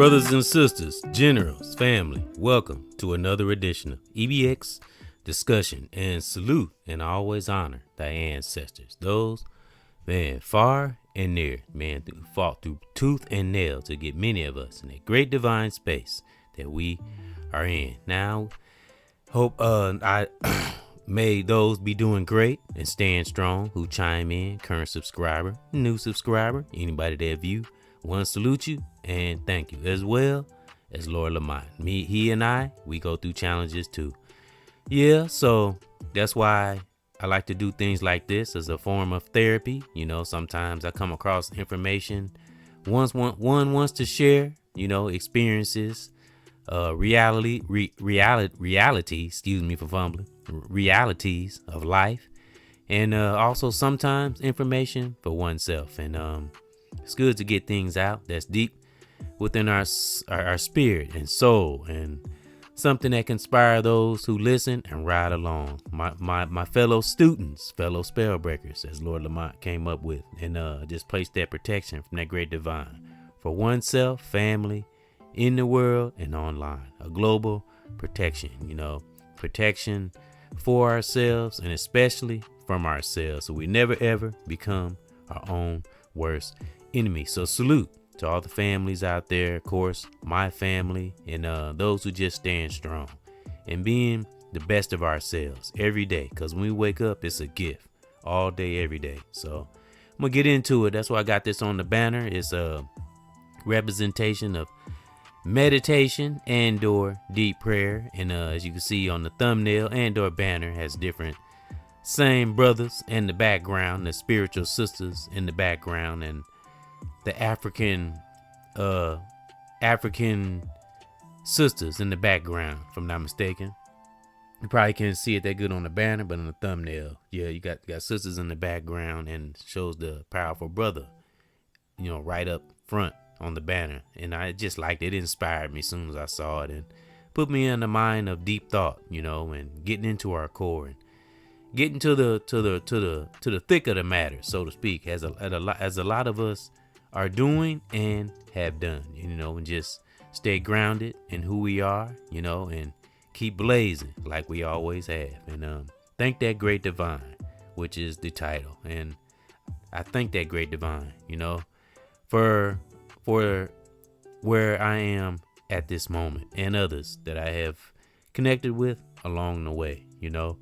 Brothers and sisters, generals, family, welcome to another edition of EBX Discussion, and salute and always honor thy ancestors. Those, man, far and near, man, fought through tooth and nail to get many of us in that great divine space that we are in. Now, hope I may those be doing great and staying strong who chime in, current subscriber, new subscriber, anybody that view. Want to salute you and thank you, as well as Lord Lamont. He and I, we go through challenges too. Yeah, so that's why I like to do things like this as a form of therapy. You know, sometimes I come across information one wants to share, you know, experiences, reality, excuse me for fumbling, realities of life, and also sometimes information for oneself. And it's good to get things out that's deep within our spirit and soul, and something that can inspire those who listen and ride along. My fellow students, fellow spellbreakers, as Lord Lamont came up with, and just place that protection from that great divine for oneself, family, in the world, and online. A global protection, you know, protection for ourselves and especially from ourselves, so we never ever become our own worst enemy. So salute to all the families out there, of course, my family, and those who just stand strong and being the best of ourselves every day. Because when we wake up, it's a gift all day, every day. So I'm going to get into it. That's why I got this on the banner. It's a representation of meditation and or deep prayer. And as you can see on the thumbnail and or banner, has different same brothers in the background, the spiritual sisters in the background, and the African sisters in the background, if I'm not mistaken. You probably can't see it that good on the banner, but on the thumbnail, yeah, you got sisters in the background, and shows the powerful brother, you know, right up front on the banner. And I just liked it. It inspired me as soon as I saw it, and put me in the mind of deep thought, you know, and getting into our core and getting to the thick of the matter, so to speak, as a lot of us are doing and have done, you know, and just stay grounded in who we are, you know, and keep blazing like we always have. And thank that great divine, which is the title. And I thank that great divine, you know, for where I am at this moment, and others that I have connected with along the way. You know,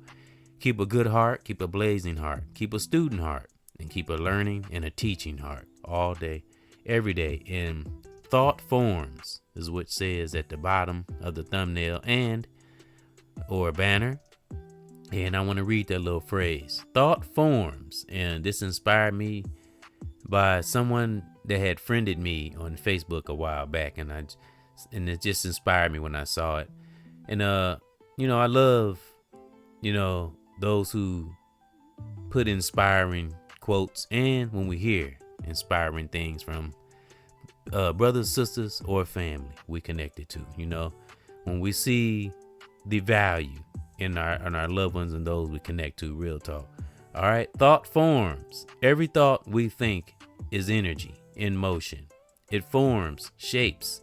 keep a good heart, keep a blazing heart, keep a student heart, and keep a learning and a teaching heart all day, every day. In thought forms is what says at the bottom of the thumbnail and or banner. And I want to read that little phrase, thought forms. And this inspired me by someone that had friended me on Facebook a while back, and it just inspired me when I saw it. And you know, I love, you know, those who put inspiring quotes, and when we hear inspiring things from brothers, sisters, or family we connected to, you know, when we see the value in our loved ones and those we connect to. Real talk. All right, thought forms. Every thought we think is energy in motion. It forms shapes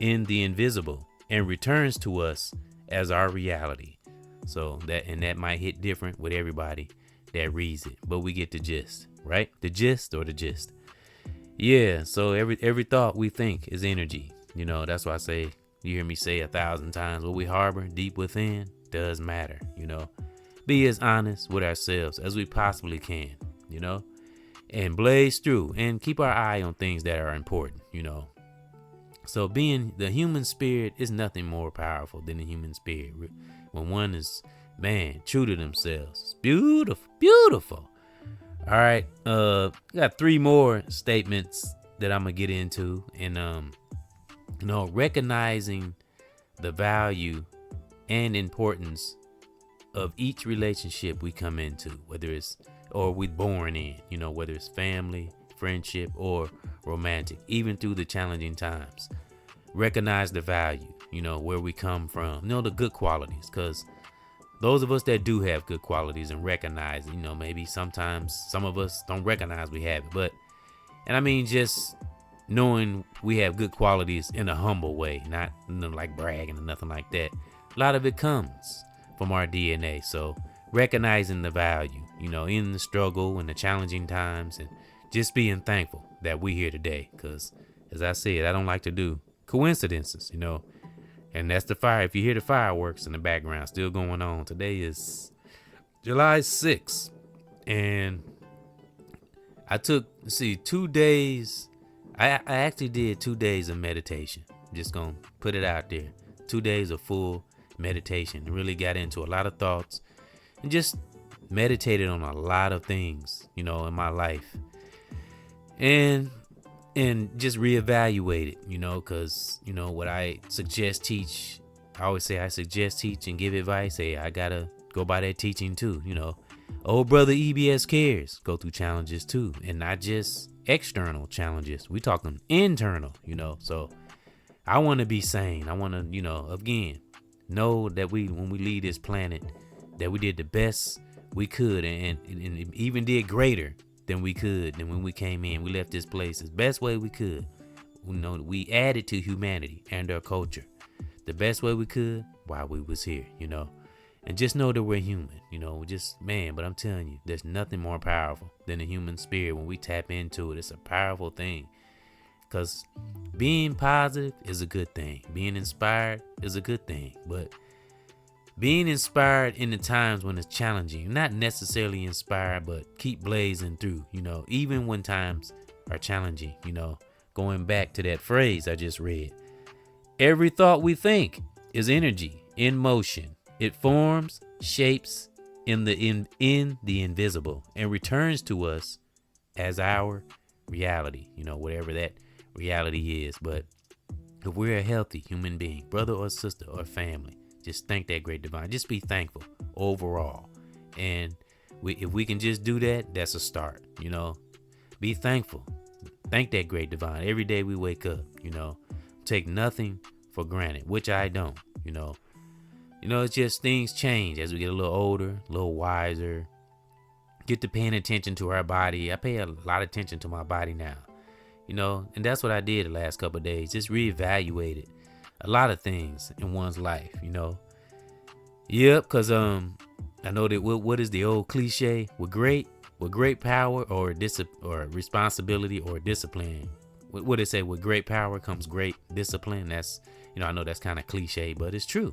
in the invisible and returns to us as our reality. So that might hit different with everybody that reads it, but we get the gist, right? The gist or the gist. Yeah, so every thought we think is energy. You know, that's why I say, you hear me say 1,000 times, what we harbor deep within does matter, you know. Be as honest with ourselves as we possibly can, you know, and blaze through and keep our eye on things that are important, you know. So being the human spirit is nothing more powerful than the human spirit. When one is, man, true to themselves. It's beautiful, beautiful. All right, got 3 more statements that I'm gonna get into, and you know, recognizing the value and importance of each relationship we come into, whether it's or we're born in, you know, whether it's family, friendship, or romantic, even through the challenging times. Recognize the value, you know, where we come from, you know, the good qualities, because those of us that do have good qualities and recognize, you know, maybe sometimes some of us don't recognize we have it, but, and I mean, just knowing we have good qualities in a humble way, not like bragging or nothing like that. A lot of it comes from our DNA. So recognizing the value, in the struggle and the challenging times, and just being thankful that we're here today. Because as I said, I don't like to do coincidences, and that's the fire. If you hear the fireworks in the background still going on, today is July 6th. And I took, 2 days. I actually did 2 days of meditation. I'm just going to put it out there. 2 days of full meditation. Really got into a lot of thoughts and just meditated on a lot of things, in my life. And just reevaluate it, because, what I suggest, teach, I always say I suggest, teach, and give advice. Hey, I got to go by that teaching too, Old brother EBXCARES go through challenges too, and not just external challenges. We talking internal, so I want to be sane. I want to, again, know that when we leave this planet, that we did the best we could and even did greater than we could than when we came in. We left this place as best way we could. We added to humanity and our culture the best way we could while we was here, and just know that we're human, but I'm telling you, there's nothing more powerful than the human spirit. When we tap into it, it's a powerful thing. Because being positive is a good thing. Being inspired is a good thing. But being inspired in the times when it's challenging, not necessarily inspired, but keep blazing through, even when times are challenging, going back to that phrase I just read. Every thought we think is energy in motion. It forms, shapes in the invisible, and returns to us as our reality, whatever that reality is. But if we're a healthy human being, brother or sister or family, just thank that great divine. Just be thankful overall. And if we can just do that, that's a start, Be thankful. Thank that great divine every day we wake up, Take nothing for granted, which I don't, It's just things change as we get a little older, a little wiser, get to paying attention to our body. I pay a lot of attention to my body now, and that's what I did the last couple of days. Just reevaluated a lot of things in one's life, Yep, because I know that what is the old cliche? With great power or responsibility or discipline. What they say? With great power comes great discipline. That's, I know that's kind of cliche, but it's true.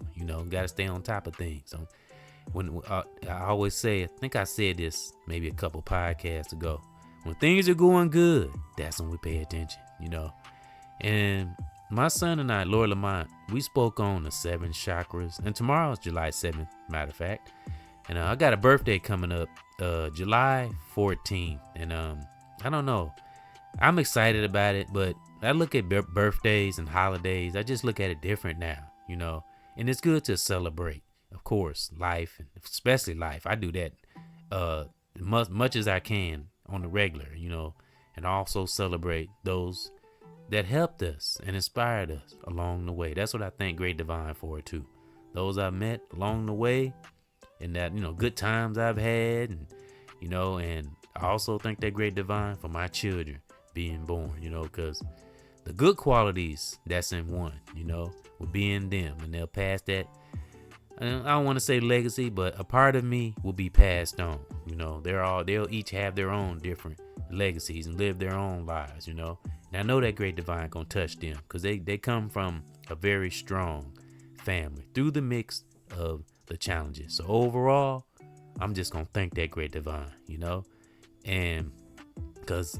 Got to stay on top of things. So when I always say, I think I said this maybe a couple podcasts ago. When things are going good, that's when we pay attention. And my son and I, Lord Lamont, we spoke on the 7 chakras, and tomorrow is July 7th, matter of fact. And I got a birthday coming up, July 14th, and I don't know. I'm excited about it, but I look at birthdays and holidays. I just look at it different now, and it's good to celebrate, of course, life, and especially life. I do that much as I can on the regular, and also celebrate those that helped us and inspired us along the way. That's what I thank Great Divine for too. Those I met along the way, and that, good times I've had, and, and I also thank that Great Divine for my children being born, because the good qualities that's in one, will be in them, and they'll pass that. I don't want to say legacy, but a part of me will be passed on. They'll each have their own different legacies and live their own lives, And I know that Great Divine gonna touch them, because they come from a very strong family through the mix of the challenges. So overall, I'm just gonna thank that Great Divine, and because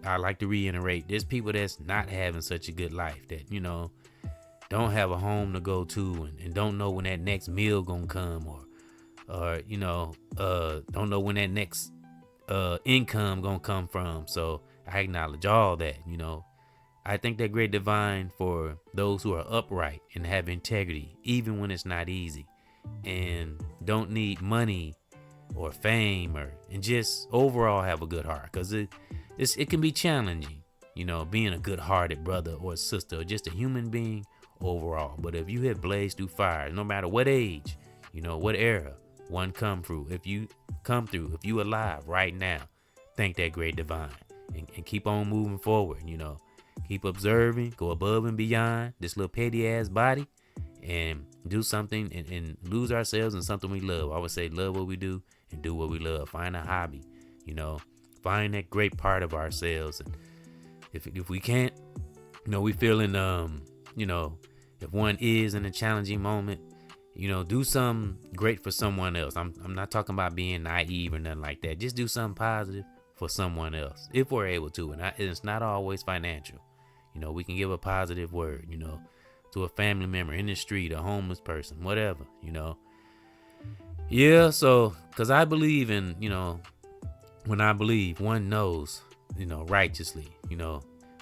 I like to reiterate, there's people that's not having such a good life, that don't have a home to go to, and don't know when that next meal gonna come, or don't know when that next income gonna come from. So I acknowledge all that. I think that Great Divine for those who are upright and have integrity, even when it's not easy, and don't need money or fame, and just overall have a good heart, because it can be challenging, being a good-hearted brother or sister, or just a human being overall. But if you have blazed through fire, no matter what age, what era one come through, if you alive right now, thank that Great Divine, and keep on moving forward, keep observing, go above and beyond this little petty ass body, and do something and lose ourselves in something we love. I would say love what we do and do what we love. Find a hobby, find that great part of ourselves. And if we can't, we feeling, if one is in a challenging moment, do something great for someone else. I'm not talking about being naive or nothing like that. Just do something positive for someone else if we're able to. And it's not always financial. We can give a positive word, to a family member in the street, a homeless person, whatever, Yeah, so, because I believe in, when I believe, one knows, righteously,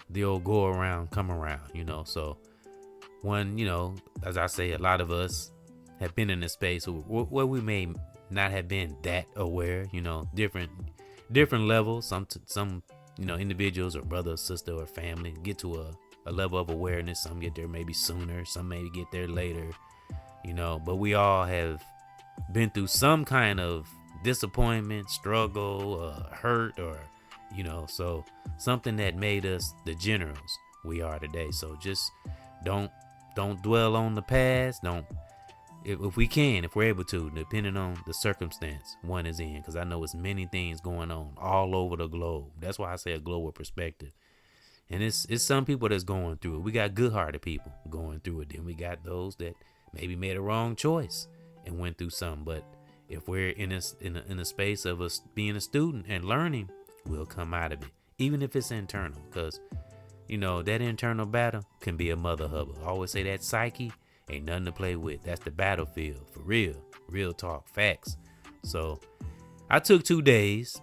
the old go around, come around, so one, as I say, a lot of us have been in a space where we may not have been that aware, different levels. Some individuals or brother, sister, or family get to a level of awareness. Some get there maybe sooner, some maybe get there later, but we all have been through some kind of disappointment, struggle, hurt, or, so something that made us the generals we are today. So just don't dwell on the past. If we're able to, depending on the circumstance one is in, because I know it's many things going on all over the globe. That's why I say a global perspective. And it's some people that's going through it. We got good-hearted people going through it. Then we got those that maybe made a wrong choice and went through something. But if we're in a space of us being a student and learning, we'll come out of it, even if it's internal. Because, that internal battle can be a mother hubber. I always say that psyche ain't nothing to play with. That's the battlefield, for real talk, facts. So I took 2 days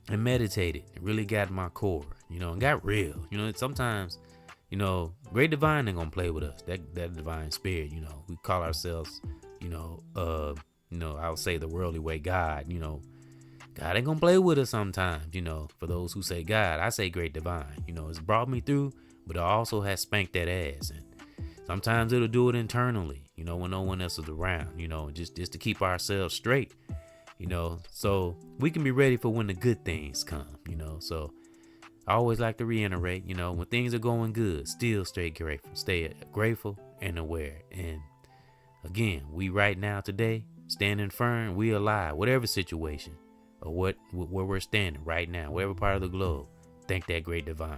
and meditated and really got my core, and got real. Sometimes, great divine ain't gonna play with us. That divine spirit, we call ourselves, I would say the worldly way God, God ain't gonna play with us sometimes, for those who say God. I say great divine, it's brought me through, but it also has spanked that ass. And sometimes it'll do it internally, when no one else is around, just to keep ourselves straight, so we can be ready for when the good things come, so I always like to reiterate, when things are going good, still stay grateful and aware. And again, we right now today, standing firm, we alive, whatever situation or where we're standing right now, whatever part of the globe, thank that great divine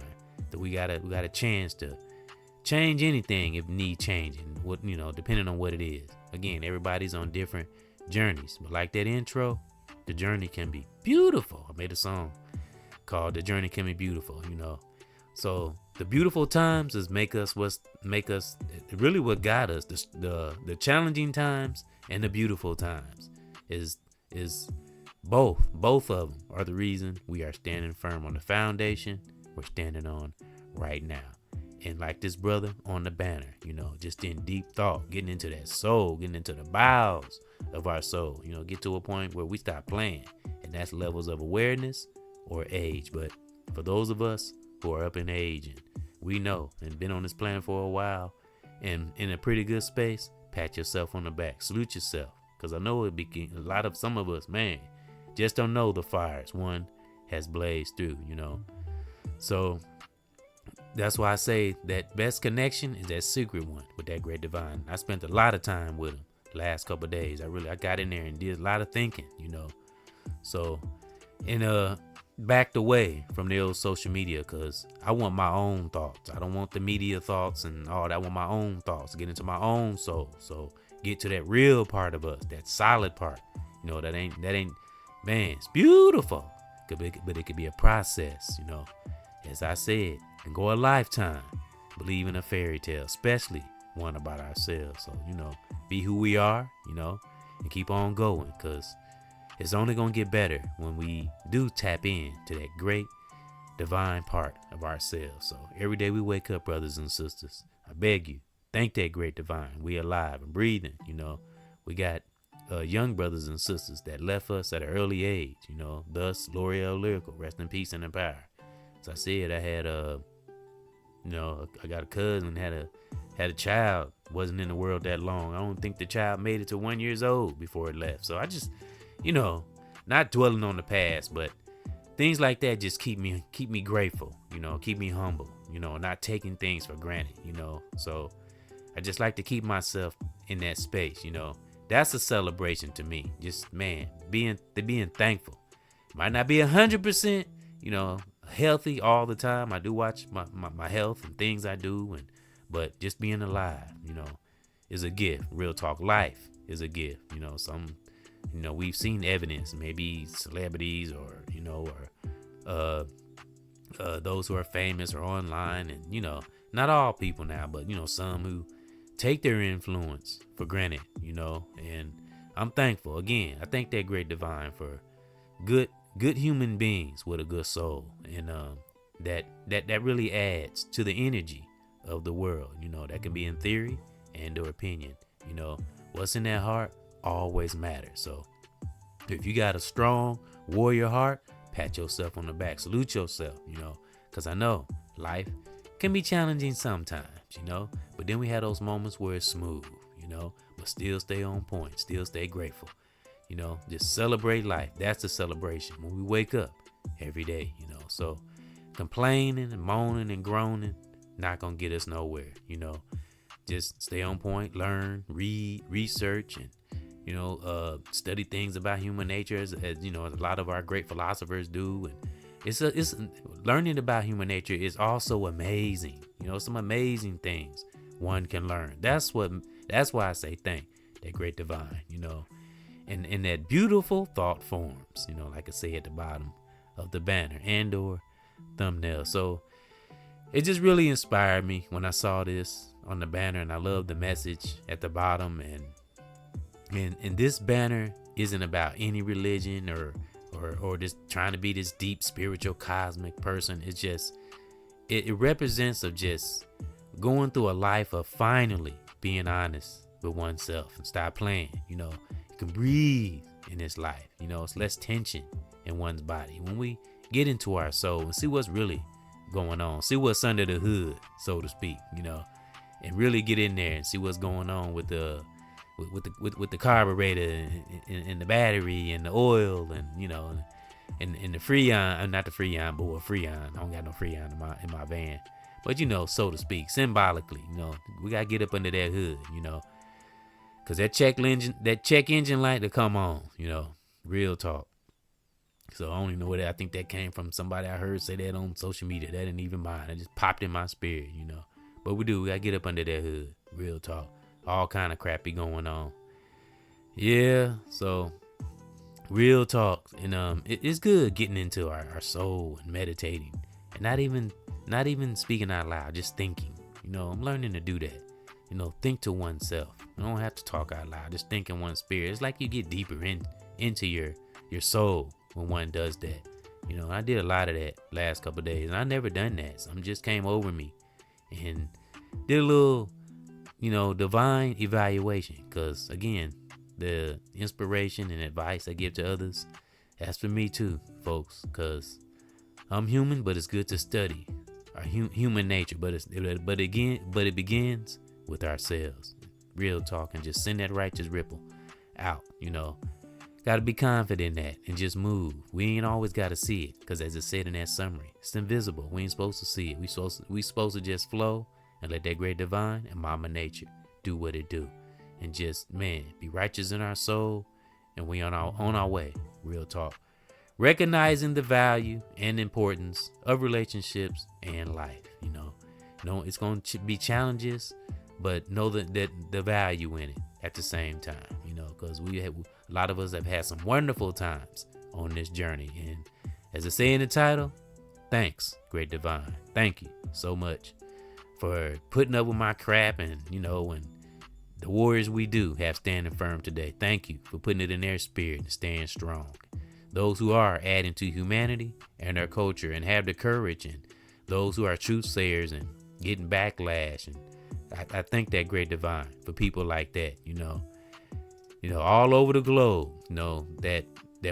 that we got a chance to change anything if need changing, depending on what it is. Again, everybody's on different journeys, but like that intro, the journey can be beautiful. I made a song called The Journey Can Be Beautiful, so the beautiful times is really what got us. The challenging times and the beautiful times is both of them are the reason we are standing firm on the foundation we're standing on right now. And like this brother on the banner, just in deep thought, getting into that soul, getting into the bowels of our soul, get to a point where we stop playing. And that's levels of awareness or age. But for those of us who are up in age and we know and been on this planet for a while and in a pretty good space, pat yourself on the back, salute yourself. Because I know some of us, man, just don't know the fires one has blazed through, So that's why I say that best connection is that secret one with that great divine. I spent a lot of time with him the last couple of days. I got in there and did a lot of thinking, So, and backed away from the old social media because I want my own thoughts. I don't want the media thoughts and all that. I want my own thoughts, get into my own soul. So get to that real part of us, that solid part. That ain't, man, it's beautiful. But it could be a process, As I said, and go a lifetime believe in a fairy tale, especially one about ourselves. So, be who we are, and keep on going, because it's only going to get better when we do tap in to that great divine part of ourselves. So every day we wake up, brothers and sisters, I beg you, thank that great divine. We alive and breathing, we got young brothers and sisters that left us at an early age, thus L'Oreal Lyrical, rest in peace and in power. As I said, I had I got a cousin had a child, wasn't in the world that long. I don't think the child made it to 1 year old before it left. So I just, not dwelling on the past, but things like that just keep me grateful, keep me humble, not taking things for granted, So I just like to keep myself in that space, That's a celebration to me. Just, man, being thankful. Might not be 100%, healthy all the time. I do watch my health and things I do, but just being alive, is a gift. Real talk, life is a gift. We've seen evidence, maybe celebrities or those who are famous or online, and not all people now, but some who take their influence for granted, and I'm thankful. Again, I thank that great divine for good human beings with a good soul, and that really adds to the energy of the world. That can be in theory and or opinion. What's in that heart always matters. So if you got a strong warrior heart, pat yourself on the back, salute yourself, because I know life can be challenging sometimes, but then we have those moments where it's smooth, but still stay on point, still stay grateful, just celebrate life. That's the celebration when we wake up every day, so complaining and moaning and groaning, not gonna get us nowhere, just stay on point, learn, read, research, and study things about human nature, as a lot of our great philosophers do. And it's learning about human nature is also amazing. Some amazing things one can learn. That's why I say thank that great divine. And in that beautiful thought forms. Like I say at the bottom of the banner and or thumbnail. So it just really inspired me when I saw this on the banner, and I love the message at the bottom. And this banner isn't about any religion or just trying to be this deep spiritual cosmic person. It's just it represents of just going through a life of finally being honest with oneself and stop playing. You can breathe in this life. It's less tension in one's body when we get into our soul and see what's really going on, see what's under the hood, so to speak, and really get in there and see what's going on with the carburetor and the battery and the oil and and the freon, not the freon, but freon. I don't got no freon in my van, but so to speak, symbolically, we gotta get up under that hood, cause that check engine light to come on, real talk. So I don't even know where I think that came from. Somebody I heard say that on social media. That didn't even mine. It just popped in my spirit, But we gotta get up under that hood, real talk. All kind of crappy going on. Yeah, so real talk. And it's good getting into our soul and meditating. And not even speaking out loud, just thinking. I'm learning to do that. Think to oneself. You don't have to talk out loud. Just think in one's spirit. It's like you get deeper into your soul when one does that. I did a lot of that last couple of days, and I never done that. Something just came over me and did a little divine evaluation, because again, the inspiration and advice I give to others, that's for me too, folks, because I'm human, but it's good to study our human nature, but it begins with ourselves. Real talk, and just send that righteous ripple out. Gotta be confident in that and just move. We ain't always gotta see it, because as it said in that summary, it's invisible. We ain't supposed to see it. We supposed to just flow and let that great divine and mama nature do what it do, and just, man, be righteous in our soul, and we on our way. Real talk, recognizing the value and importance of relationships and life. It's going to be challenges, but know that the value in it at the same time. Because a lot of us have had some wonderful times on this journey, and as I say in the title, thanks, great divine. Thank you so much for putting up with my crap, and and the warriors we do have standing firm today. Thank you for putting it in their spirit and staying strong. Those who are adding to humanity and their culture and have the courage, and those who are truth sayers and getting backlash, and I thank that great divine for people like that, all over the globe, that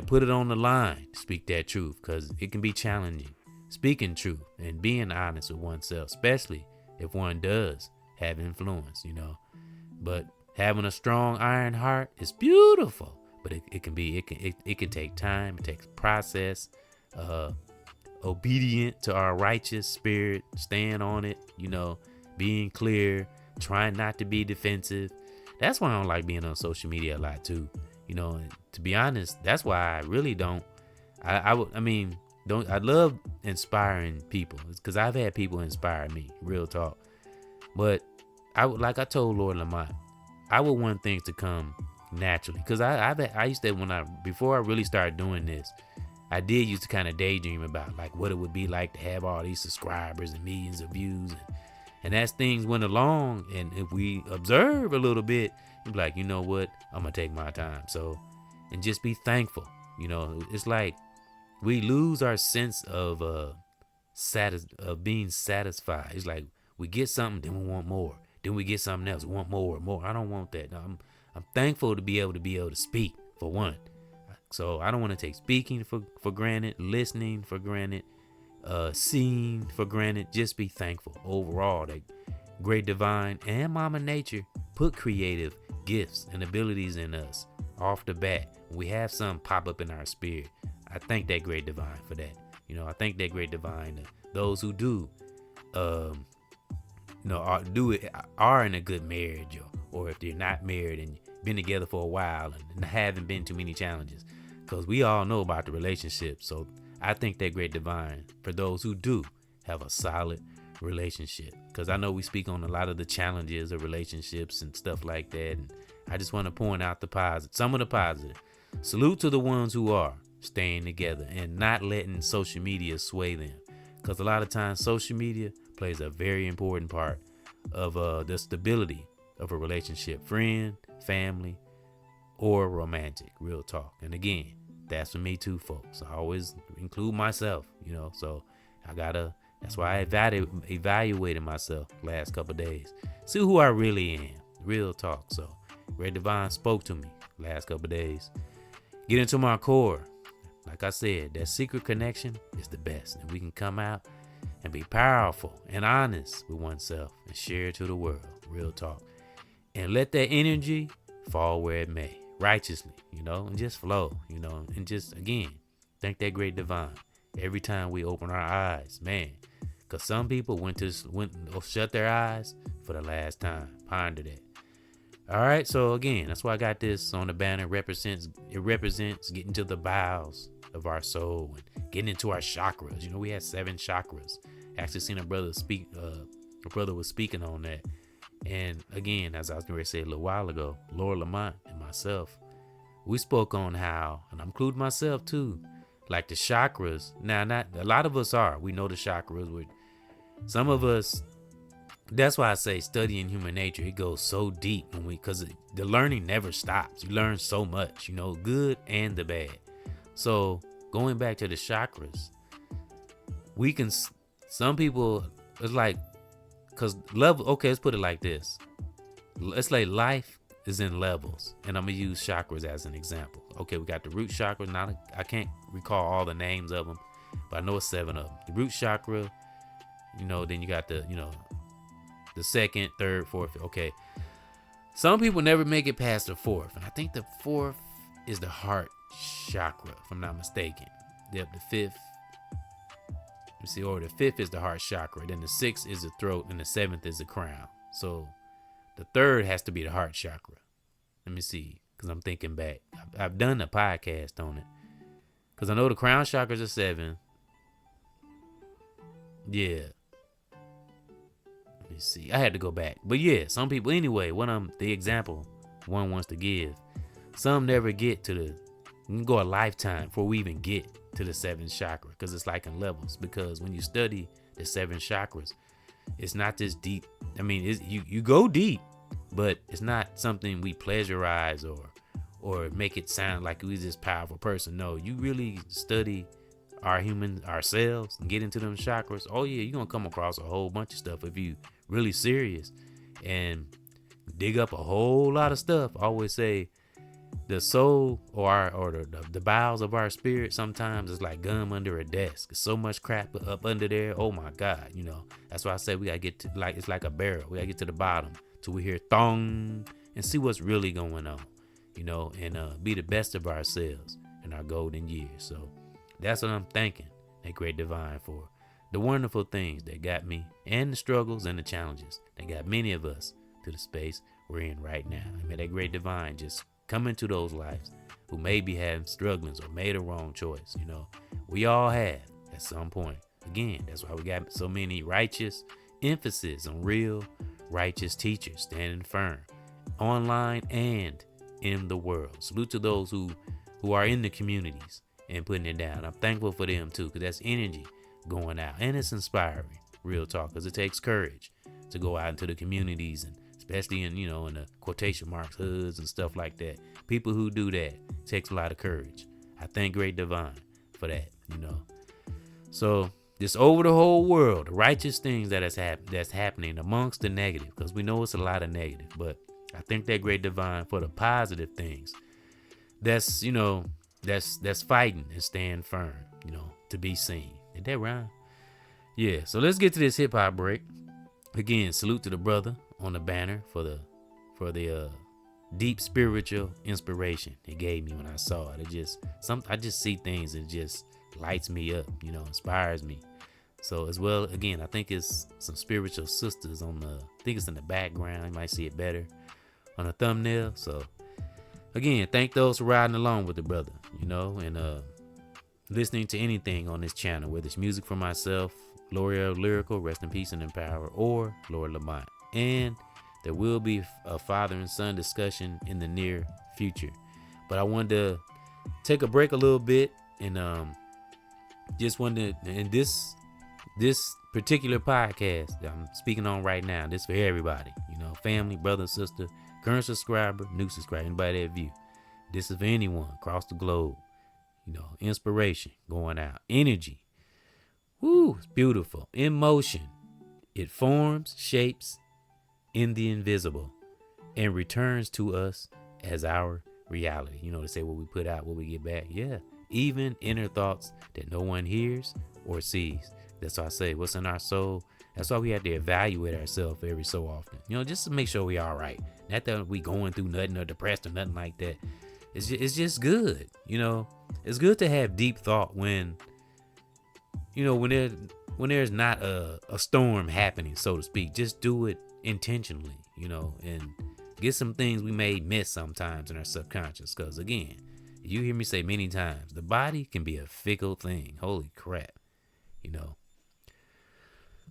put it on the line to speak that truth, because it can be challenging speaking truth and being honest with oneself, especially if one does have influence, but having a strong iron heart is beautiful, but it can take time. It takes process, obedient to our righteous spirit, staying on it, being clear, trying not to be defensive. That's why I don't like being on social media a lot too. And to be honest, that's why I really don't. I love inspiring people because I've had people inspire me, real talk. But like I told Lord Lamont, I would want things to come naturally because I used to before I really started doing this, I did used to kind of daydream about like what it would be like to have all these subscribers and millions of views, and as things went along, and if we observe a little bit, you'd be like, you know what, I'm gonna take my time. So, and just be thankful. It's like we lose our sense of being satisfied. It's like we get something, then we want more. Then we get something else, we want more. I don't want that. No, I'm thankful to be able to speak, for one. So I don't want to take speaking for granted, listening for granted, seeing for granted. Just be thankful overall that great divine and Mama Nature put creative gifts and abilities in us off the bat. We have some pop up in our spirit. I thank that great divine for that. I thank that great divine. Those who do, are in a good marriage, or if they're not married and been together for a while and haven't been too many challenges, because we all know about the relationship. So I think that great divine for those who do have a solid relationship, because I know we speak on a lot of the challenges of relationships and stuff like that, and I just want to point out some of the positive. Salute to the ones who are staying together and not letting social media sway them, because a lot of times social media plays a very important part of the stability of a relationship, friend, family, or romantic, real talk. And again, that's for me too, folks. I always include myself, so that's why I evaluated myself last couple of days, see who I really am, real talk. So Great Divine spoke to me last couple of days. Get into my core. Like I said, that secret connection is the best, and we can come out and be powerful and honest with oneself and share it to the world, real talk. And let that energy fall where it may, righteously, and just flow, and just, again, thank that great divine every time we open our eyes, man. Because some people shut their eyes for the last time. Ponder that. All right, so again, that's why I got this on the banner. It represents getting to the bowels of our soul and getting into our chakras. We had 7 chakras. Actually seen a brother speak. A brother was speaking on that. And again, as I was going to say a little while ago, Lord Lamont and myself, we spoke on how, and I'm including myself too, like the chakras. Now, not a lot of us are. We know the chakras. Some of us. That's why I say studying human nature, it goes so deep because the learning never stops. You learn so much, good and the bad. So going back to the chakras, some people, it's like, because okay, let's put it like this. It's like life is in levels, and I'm going to use chakras as an example. Okay, we got the root chakra. Now, I can't recall all the names of them, but I know it's 7 of them. The root chakra, then you got the second, third, fourth. Okay. Some people never make it past the 4th. And I think the 4th is the heart chakra, if I'm not mistaken. Yep, the 5th. Let me see. Or the 5th is the heart chakra. Then the 6th is the throat. And the 7th is the crown. So the 3rd has to be the heart chakra. Let me see. Because I'm thinking back. I've done a podcast on it. Because I know the crown chakras are 7. Yeah. Let me see. I had to go back. But yeah, some people, anyway, the example one wants to give, some never get to you can go a lifetime before we even get to the 7th chakra, because it's like in levels. Because when you study the 7 chakras, it's not this deep. I mean, you go deep, but it's not something we pleasurize or make it sound like we this powerful person. No, you really study ourselves and get into them chakras. Oh yeah, you're gonna come across a whole bunch of stuff if you really serious and dig up a whole lot of stuff. I always say the soul or the bowels of our spirit sometimes is like gum under a desk. There's so much crap up under there. Oh my God, that's why I say we gotta get to, like, it's like a barrel. We gotta get to the bottom till we hear thong and see what's really going on, and be the best of ourselves in our golden years. So that's what I'm thinking. that great divine, for the wonderful things that got me, and the struggles and the challenges that got many of us to the space we're in right now. And may that great divine just come into those lives who may be having strugglings or made a wrong choice. We all have at some point. Again, that's why we got so many righteous emphasis on real righteous teachers standing firm online and in the world. Salute to those who are in the communities and putting it down. I'm thankful for them too, because that's energy going out, and it's inspiring. Real talk, because it takes courage to go out into the communities, and especially in in the quotation marks hoods and stuff like that. People who do that takes a lot of courage. I thank Great Divine for that. So just over the whole world, the righteous things that's happening amongst the negative, because we know it's a lot of negative, but I thank that Great Divine for the positive things. That's that's fighting and staying firm, to be seen. Did that rhyme? Yeah. So let's get to this hip hop break. Again, salute to the brother on the banner for the deep spiritual inspiration it gave me when I saw it. I just see things and it just lights me up, inspires me. So as well, again, I think it's some spiritual sisters I think it's in the background. You might see it better on the thumbnail. So again, thank those for riding along with the brother, and listening to anything on this channel, whether it's music for myself, L'Oreal Lyrical, rest in peace and in power, or Lord Lamont. And there will be a father and son discussion in the near future. But I wanted to take a break a little bit, and just wanted to, in this particular podcast that I'm speaking on right now, this for everybody, family, brother, sister, current subscriber, new subscriber, anybody that view. This is for anyone across the globe. Inspiration going out, energy. Woo, it's beautiful. In motion, it forms, shapes in the invisible, and returns to us as our reality. They say what we put out, what we get back. Yeah, even inner thoughts that no one hears or sees. That's why I say what's in our soul. That's why we have to evaluate ourselves every so often. Just to make sure we all right. Not that we going through nothing or depressed or nothing like that. It's just good. It's good to have deep thought when there's not a storm happening, so to speak. Just do it intentionally, and get some things we may miss sometimes in our subconscious. Because again, you hear me say many times, the body can be a fickle thing. Holy crap.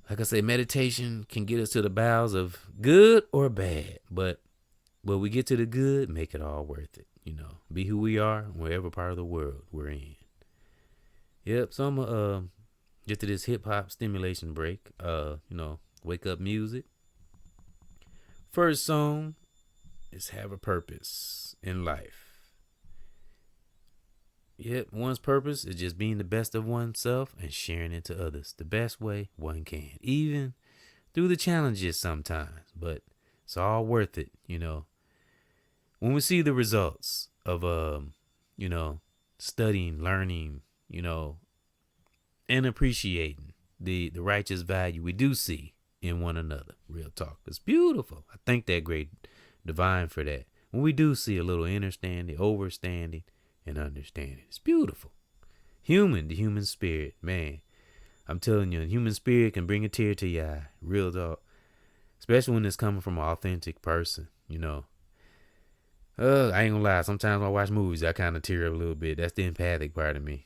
Like I say, meditation can get us to the bowels of good or bad, but when we get to the good, make it all worth it. Be who we are, wherever part of the world we're in. Yep. So I'm gonna get to this hip hop stimulation break. Wake up music. First song is Have a Purpose in Life. Yep, one's purpose is just being the best of oneself and sharing it to others the best way one can, even through the challenges sometimes. But it's all worth it, When we see the results of, studying, learning, and appreciating the righteous value we do see in one another. Real talk. It's beautiful. I thank that Great Divine for that. When we do see a little understanding, overstanding, and understanding, it's beautiful. The human spirit, man. I'm telling you, the human spirit can bring a tear to your eye. Real talk. Especially when it's coming from an authentic person, I ain't gonna lie. Sometimes when I watch movies, I kind of tear up a little bit. That's the empathic part of me,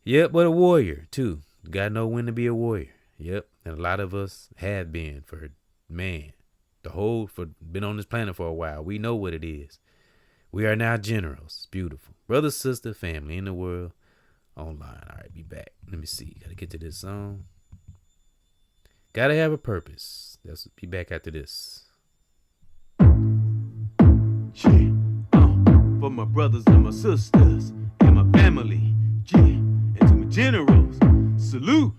Yep, but a warrior, too. You gotta know when to be a warrior. Yep, and a lot of us have been been on this planet for a while. We know what it is. We are now generals. Beautiful. Brother, sister, family in the world, online. All right, be back. Let me see. Gotta get to this song. Gotta have a purpose. Be back after this. For my brothers and my sisters and my family, and to my generals, salute.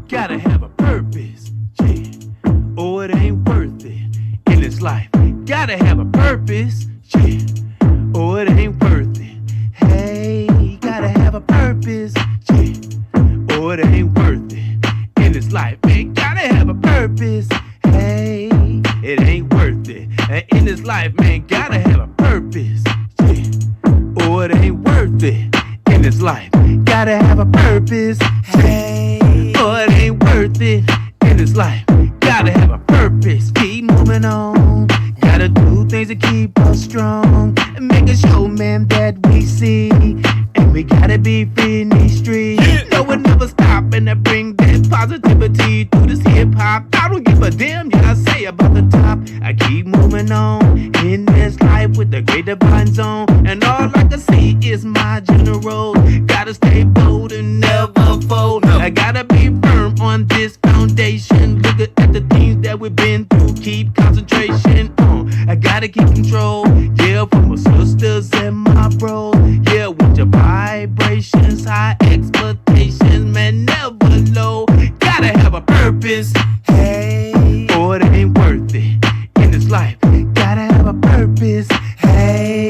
Gotta have a purpose, or it ain't worth it in this life. Gotta have a purpose, or it ain't worth it. Hey, gotta have a purpose, or it ain't worth it in this life. Man, gotta have a purpose. Hey, it ain't worth it in this life. Man, gotta have a purpose, or it ain't worth it in this life. Gotta gotta have a purpose. Hey, oh, it ain't worth it in this life. Gotta have a purpose. Keep moving on. Gotta do things to keep us strong and make a show, man, that we see. And we gotta be free in these streets. No one never stop, and I bring that positivity to this hip hop. I don't give a damn, yeah, I say about the top. I keep moving on in this life with the great divine zone. And all I can see is my general. Gotta stay bold and never fold. I gotta be firm on this foundation. Look at the things that we've been through. Keep concentration on. I gotta keep control. Yeah, for my sisters and my bros. Yeah, with your vibrations, high expectations, man, never low. Gotta have a purpose. Hey, or it ain't worth it in this life. Gotta have a purpose. Hey,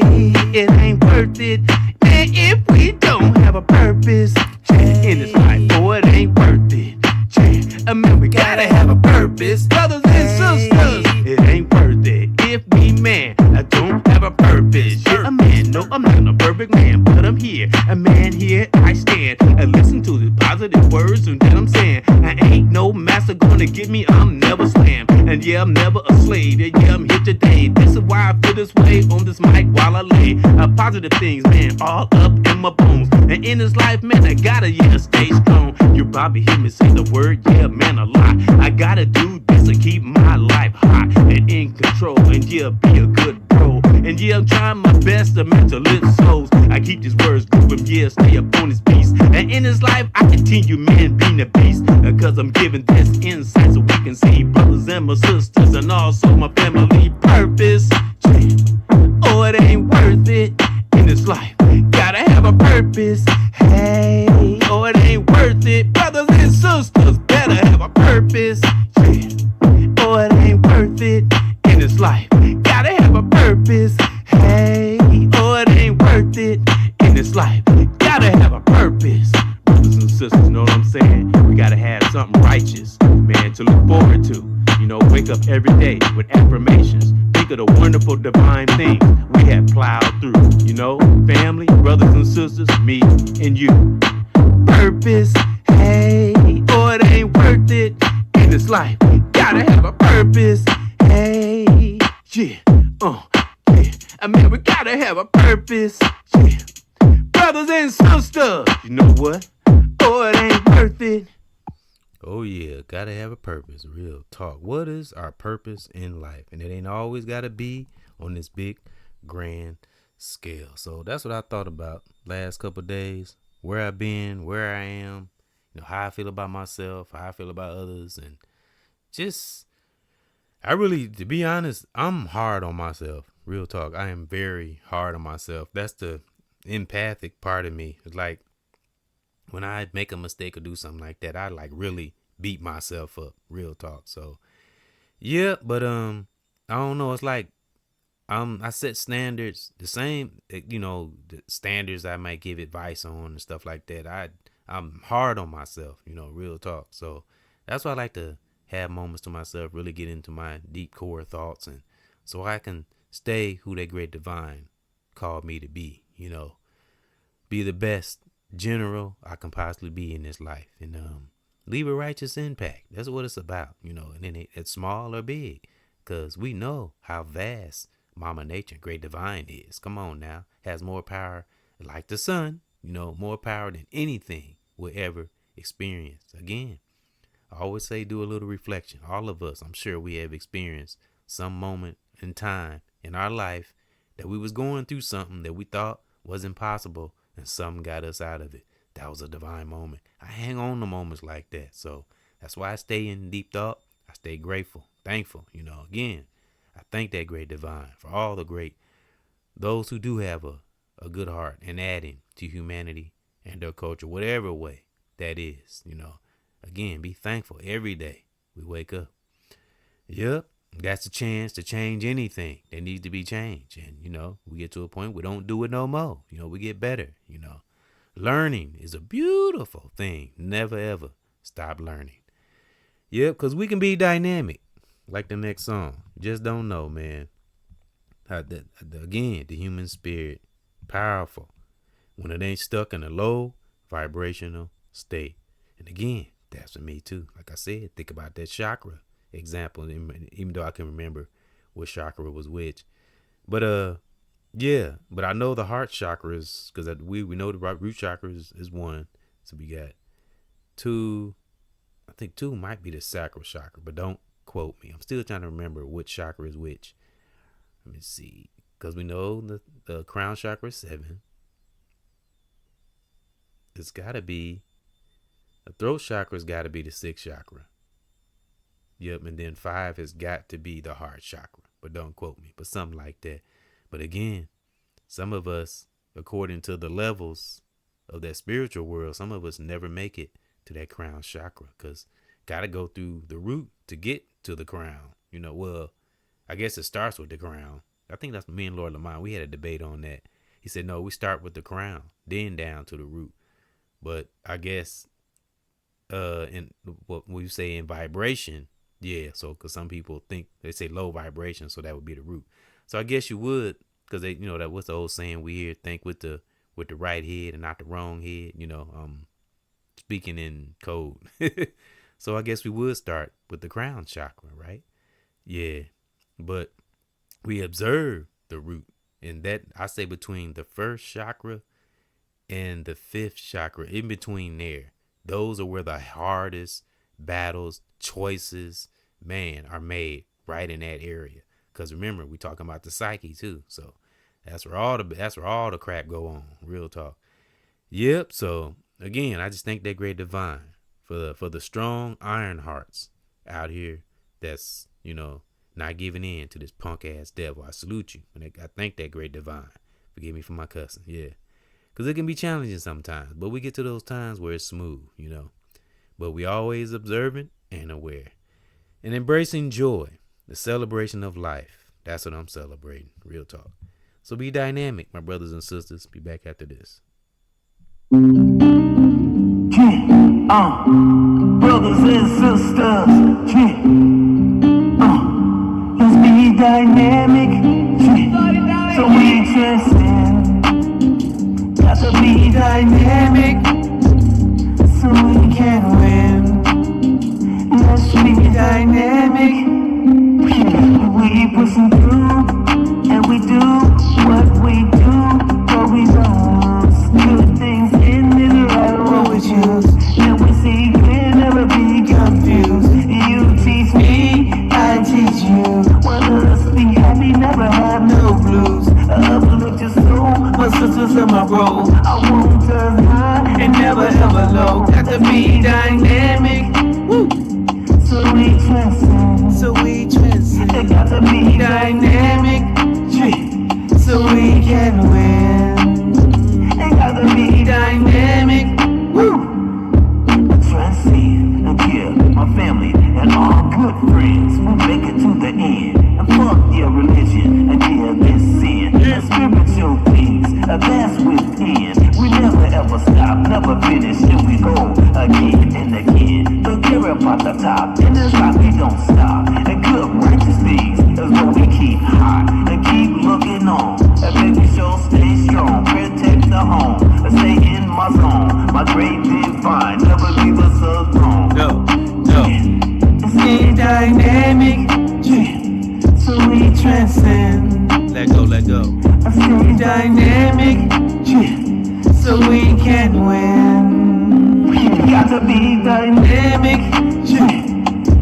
it ain't worth it, man, if we don't have a purpose in this life. Or it ain't worth it. I mean, we gotta have a purpose, brothers and sisters. It ain't worth it if we, man, I don't have a purpose. Yeah, a man, no, I'm not a perfect man, but I'm here, a man here. I stand and listen to the positive words that I'm saying. I ain't no master gonna get me. I'm never slammed, and yeah, I'm never a slave. Yeah, I'm here today. This is why I feel this way on this mic while I lay positive things, man, all up in my bones. And in this life, man, I gotta stay strong. You probably hear me say the word, yeah, man, a lot. I gotta do this to keep my life hot and in control, and yeah, be a good bro. And yeah, I'm trying my best to mentor little souls. I keep these words grooving, yeah, stay up on this beast. And in this life, I continue, man, being a beast. Cause I'm giving this insight so we can see brothers and my sisters and also my family purpose. Oh, it ain't worth it in this life. Gotta have a purpose. Hey, oh, it ain't worth it. Brothers and sisters better have a purpose. Oh, it ain't worth it in this life. Gotta have a purpose. Hey, oh, it ain't worth it in this life. Gotta have a purpose. Brothers and sisters, know what I'm saying? We gotta have something righteous, man, to look forward to. You know, wake up every day with affirmations. Think of the wonderful divine things we have plowed through. You know, family, brothers and sisters, me and you. Purpose, hey, oh, it ain't worth it in this life. Gotta have a purpose, hey, yeah, yeah. I mean, we gotta have a purpose, yeah. Brothers and sisters, you know what? Oh, it ain't worth it. Oh yeah, gotta have a purpose. Real talk. What is our purpose in life? And it ain't always gotta be on this big grand scale. So that's what I thought about last couple of days. Where I've been, where I am, you know, how I feel about myself, how I feel about others, and just I really, to be honest, I'm hard on myself. Real talk. I am very hard on myself. That's the empathic part of me. It's like when I make a mistake or do something like that, I like really beat myself up. Real talk. So yeah, but I don't know. It's like I set standards the same, you know, the standards I might give advice on and stuff like that. I'm hard on myself, you know, real talk. So that's why I like to have moments to myself, really get into my deep core thoughts, and so I can stay who that great divine called me to be, you know, be the best general I can possibly be in this life, and leave a righteous impact. That's what it's about, you know, and then it's small or big, because we know how vast Mama Nature, great divine is. Come on now, has more power, like the sun, you know, more power than anything we'll ever experience. Again, I always say do a little reflection. All of us, I'm sure we have experienced some moment in time in our life that we was going through something that we thought was impossible, and something got us out of it. That was a divine moment. I hang on to moments like that. So that's why I stay in deep thought. I stay grateful, thankful, you know. Again, I thank that great divine for all the great, those who do have a good heart and adding to humanity and their culture, whatever way that is, you know. Again, be thankful every day we wake up. Yep, that's a chance to change anything that needs to be changed. And, you know, we get to a point we don't do it no more. You know, we get better, you know. Learning is a beautiful thing. Never, ever stop learning. Yep, because we can be dynamic, like the next song. Just don't know, man. Again, the human spirit, powerful. When it ain't stuck in a low vibrational state. And again, that's for me too. Like I said, think about that chakra example, even though I can remember what chakra was which. But yeah, but I know the heart chakra is, because we know the root chakra is one. So we got two. I think two might be the sacral chakra, but don't quote me. I'm still trying to remember which chakra is which. Let me see, because we know the crown chakra is 7. It's got to be the throat chakra's got to be the 6th chakra. Yep, and then 5 has got to be the heart chakra, but don't quote me. But something like that. But again, some of us, according to the levels of that spiritual world, some of us never make it to that crown chakra, because got to go through the root to get to the crown. Well, I guess it starts with the crown. I think that's me and Lord Lamont. We had a debate on that. He said, no, we start with the crown, then down to the root. But I guess in what we say in vibration, yeah. So because some people think they say low vibration, so that would be the root. So I guess you would, because they, that what's the old saying we hear, think with the right head and not the wrong head. Speaking in code. So I guess we would start with the crown chakra, right? Yeah, but we observe the root, and that I say between the 1st chakra and the 5th chakra, in between there, those are where the hardest battles, choices, man, are made, right in that area. Because remember, we talking about the psyche too, so that's where all the crap go on. Real talk. Yep. So again, I just thank that great divine for the strong iron hearts out here that's not giving in to this punk ass devil. I salute you, and I thank that great divine. Forgive me for my cussing. Yeah. Because it can be challenging sometimes, but we get to those times where it's smooth, But we always observant and aware. And embracing joy, the celebration of life. That's what I'm celebrating. Real talk. So be dynamic, my brothers and sisters. Be back after this. Brothers and sisters, let's be dynamic, so we transcend. Got to be dynamic, so we can win. Let's be dynamic, we pushing through, and we do what we do, but we don't. Good things in this life, what we choose, and we see clear, never be confused. You teach me, I teach you. Want us to be happy, never have no blues. Uplift your soul, my sisters in my role. I won't turn high and never ever low. Got to be dynamic, woo. So we transcend. It got to be dynamic, so we can win. It got to be dynamic, woo. Transcend, and yeah, my family and all good friends. We make it to the end. And fuck your religion, and yeah, this sin. The spiritual things, that's within. We never ever stop, never finish, and we go again and again. Don't care about the top, in this life we don't stop. And good righteous things is what we keep high. And keep looking on, and baby show stay strong. Protect the home, and stay in my zone. My great divine, never leave us alone. No. Stay dynamic, so we transcend. Let go. Stay dynamic, so we can win. Got to be dynamic,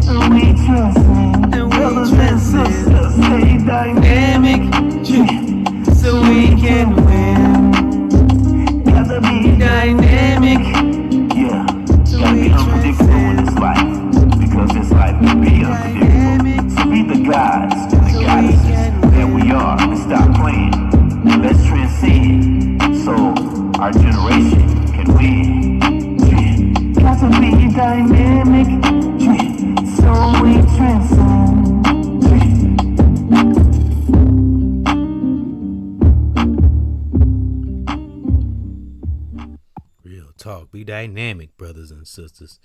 so we transcend. And we Brothers and sisters, stay dynamic, so we can win. Got to be dynamic, yeah. Gotta be unpredictable in this life, because this life can be unpredictable. So be the gods and the goddesses that we are, and stop playing. Let's transcend, so our generation can win. Got to be dynamic, so we transcend. Real talk. Be dynamic, brothers and sisters.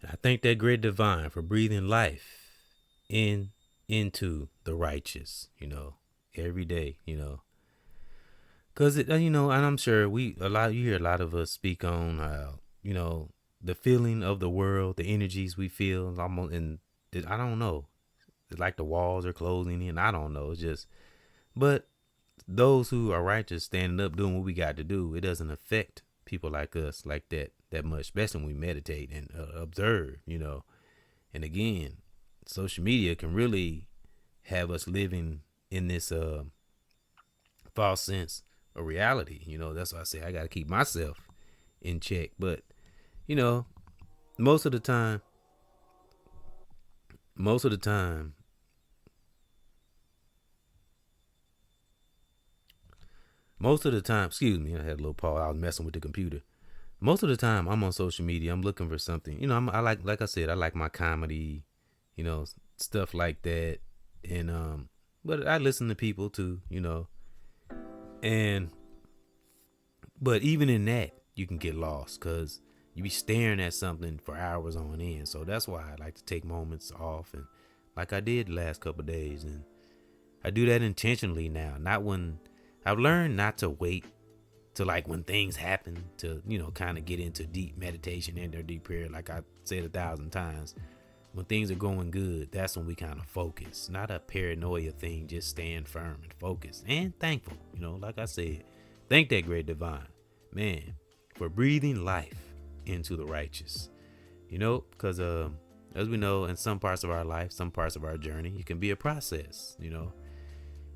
And I thank that great divine for breathing life into the righteous, every day, Cause it, you know, and I'm sure you hear a lot of us speak on, you know, the feeling of the world, the energies we feel, almost, and I don't know, it's like the walls are closing in. I don't know. It's just, but those who are righteous, standing up, doing what we got to do, it doesn't affect people like us like that much, especially when we meditate and observe, you know. And again, social media can really have us living in this false sense of reality. You know, that's why I say I got to keep myself in check. But, you know, most of the time, most of the time, excuse me, I had a little pause. I was messing with the computer. Most of the time, I'm on social media. I'm looking for something. You know, I like I said, I like my comedy, you know, stuff like that. And but I listen to people too, you know. And but even in that, you can get lost because you be staring at something for hours on end. So that's why I like to take moments off, and like I did the last couple of days, and I do that intentionally now. Not when I've learned not to wait to like when things happen to, you know, kind of get into deep meditation and their deep prayer. Like I said 1,000 times, when things are going good, that's when we kind of focus. Not a paranoia thing, just staying firm and focused and thankful. You know, like I said, thank that great divine, man, for breathing life into the righteous. You know, because as we know, in some parts of our life, some parts of our journey, it can be a process. You know,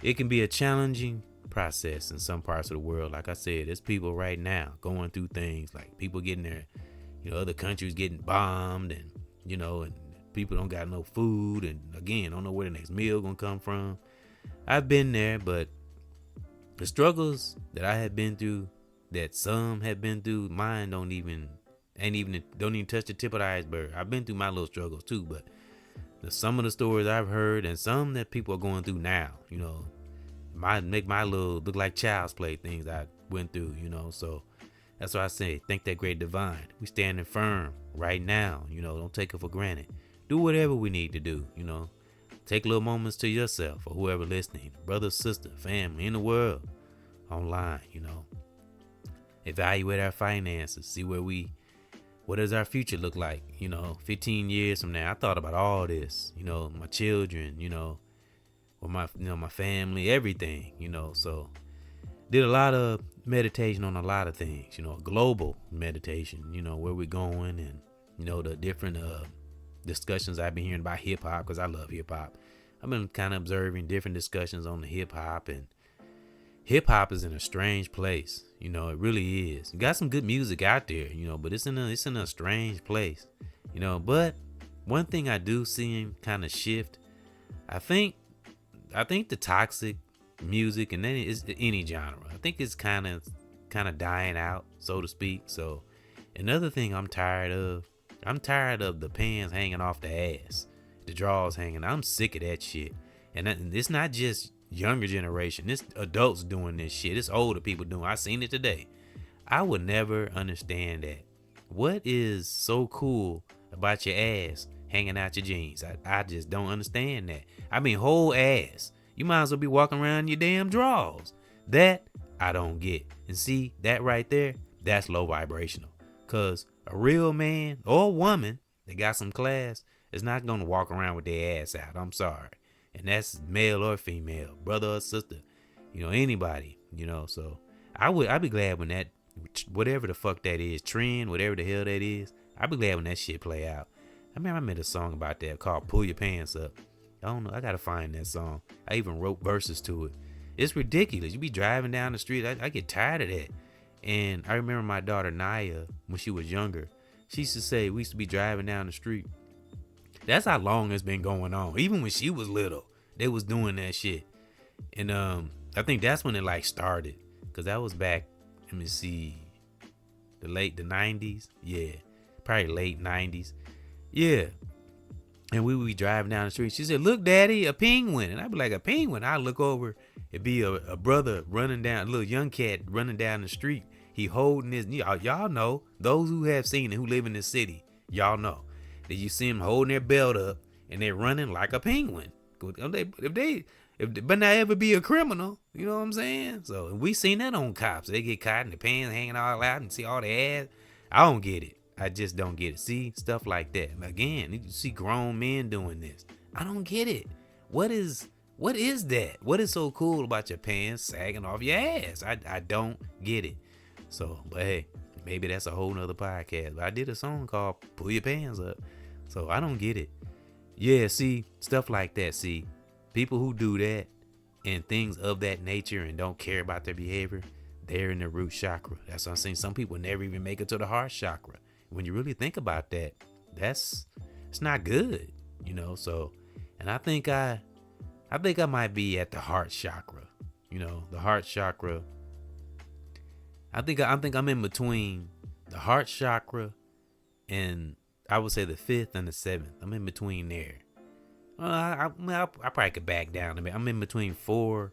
it can be a challenging process in some parts of the world. Like I said, there's people right now going through things like people getting their, you know, other countries getting bombed, and, you know, and people don't got no food, and again, don't know where the next meal gonna come from. I've been there, but the struggles that I have been through, that some have been through, mine don't even touch the tip of the iceberg. I've been through my little struggles too, but some of the stories I've heard and some that people are going through now, you know, might make my little look like child's play things I went through, you know. So that's why I say, thank that great divine. We standing firm right now, you know, don't take it for granted. Do whatever we need to do, you know. Take little moments to yourself or whoever listening, brother, sister, family in the world, online, you know. Evaluate our finances, see what does our future look like, you know, 15 years from now. I thought about all this, you know, my children, you know, or my, you know, my family, everything, you know. So did a lot of meditation on a lot of things, you know, global meditation, you know, where we're going, and, you know, the different discussions I've been hearing about hip hop, because I love hip hop. I've been kind of observing different discussions on the hip hop, and hip hop is in a strange place. You know, it really is. You got some good music out there, you know, but it's in a strange place, you know. But one thing I do see him kind of shift, I think the toxic music, and then it's any genre, I think it's kind of dying out, so to speak. So another thing I'm tired of the pants hanging off the ass, the drawers hanging. I'm sick of that shit. And it's not just younger generation. It's adults doing this shit. It's older people doing. I seen it today. I would never understand that. What is so cool about your ass hanging out your jeans? I just don't understand that. I mean, whole ass. You might as well be walking around in your damn drawers. That I don't get. And see, that right there, that's low vibrational. Cause a real man or woman that got some class is not gonna walk around with their ass out. I'm sorry. And that's male or female, brother or sister, you know, anybody, you know. So I'd be glad when that, whatever the fuck that is, trend, whatever the hell that is, I'd be glad when that shit play out. I mean, I made a song about that called Pull Your Pants Up. I don't know, I gotta find that song. I even wrote verses to it. It's ridiculous. You be driving down the street, I get tired of that. And I remember my daughter Naya, when she was younger, she used to say, we used to be driving down the street. That's how long it's been going on. Even when she was little, they was doing that shit. And I think that's when it like started. Cause that was back, let me see, the 90s. Yeah, probably late 90s. Yeah. And we would be driving down the street. She said, look, daddy, a penguin. And I'd be like, a penguin? I'd look over. It'd be a brother running down, a little young cat running down the street. He holding his, y'all know, those who have seen it, who live in the city, y'all know that you see them holding their belt up and they're running like a penguin. If but not ever be a criminal. You know what I'm saying? So we seen that on cops. They get caught in the pants hanging all out and see all the ads. I don't get it. I just don't get it. See, stuff like that. Again, you see grown men doing this. I don't get it. What is that? What is so cool about your pants sagging off your ass? I don't get it. So, but hey, maybe that's a whole nother podcast. But I did a song called Pull Your Pants Up. So I don't get it. Yeah, see, stuff like that. See, people who do that and things of that nature and don't care about their behavior, they're in the root chakra. That's what I'm saying. Some people never even make it to the heart chakra. When you really think about that, it's not good, you know. So, and I think I might be at the heart chakra, you know, the heart chakra. I think I'm in between the heart chakra and I would say the 5th and the 7th. I'm in between there. I probably could back down a bit. I'm in between 4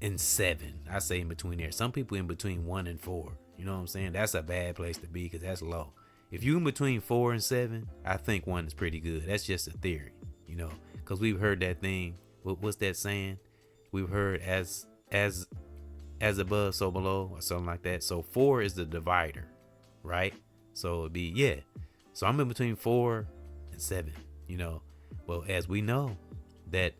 and 7. I say in between there. Some people in between 1 and 4. You know what I'm saying? That's a bad place to be because that's low. If you in between 4 and 7, I think 1 is pretty good. That's just a theory, you know, because we've heard that thing. What's that saying? We've heard as above, so below, or something like that. So 4 is the divider, right? So it'd be, yeah. So I'm in between 4 and 7, you know. Well, as we know that,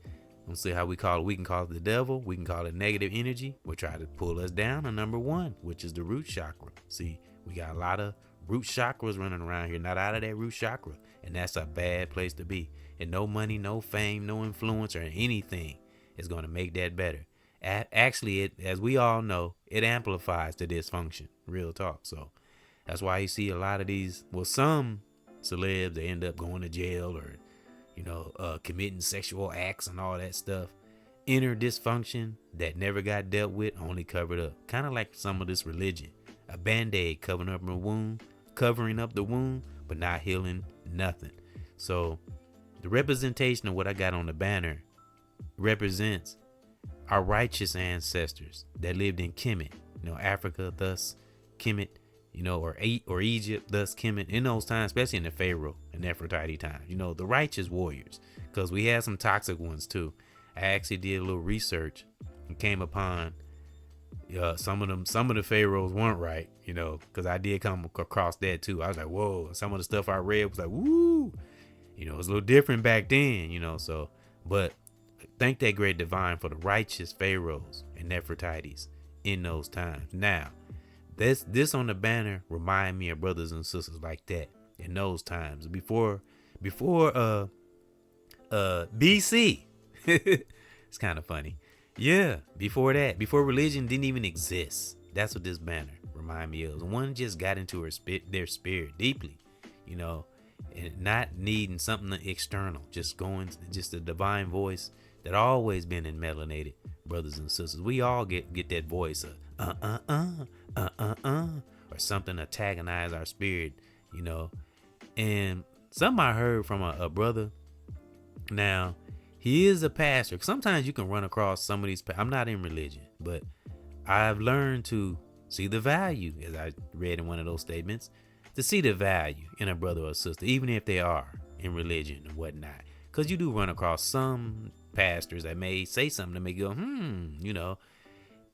let's see how we call it. We can call it the devil. We can call it negative energy. We'll try to pull us down to number 1, which is the root chakra. See, we got a lot of root chakras running around here, not out of that root chakra. And that's a bad place to be. And no money, no fame, no influence or anything is going to make that better. Actually, as we all know, it amplifies the dysfunction. Real talk. So that's why you see a lot of these, well, some celebs, they end up going to jail or, you know, committing sexual acts and all that stuff. Inner dysfunction that never got dealt with, only covered up. Kind of like some of this religion. A band-aid covering up the wound, but not healing nothing. So the representation of what I got on the banner represents our righteous ancestors that lived in Kemet, you know, Africa, thus Kemet, you know, or Egypt, thus Kemet, in those times, especially in the Pharaoh and Nefertiti times, you know, the righteous warriors, because we had some toxic ones too. I actually did a little research and came upon some of the pharaohs weren't right, you know, because I did come across that too. I was like, whoa, some of the stuff I read was like, woo, you know, it was a little different back then, you know. So, but thank that great divine for the righteous pharaohs and Nefertitis in those times. Now, this on the banner remind me of brothers and sisters like that in those times before BC. It's kind of funny. Yeah, before that, before religion didn't even exist. That's what this banner remind me of. One just got into their spirit deeply, you know, and not needing something external, just a divine voice that always been in melanated brothers and sisters. We all get that voice of or something antagonize our spirit, you know. And something I heard from a brother. Now, he is a pastor. Sometimes you can run across some of these. I'm not in religion, but I've learned to see the value, as I read in one of those statements, to see the value in a brother or sister, even if they are in religion and whatnot. Because you do run across some pastors that may say something to make you go, you know.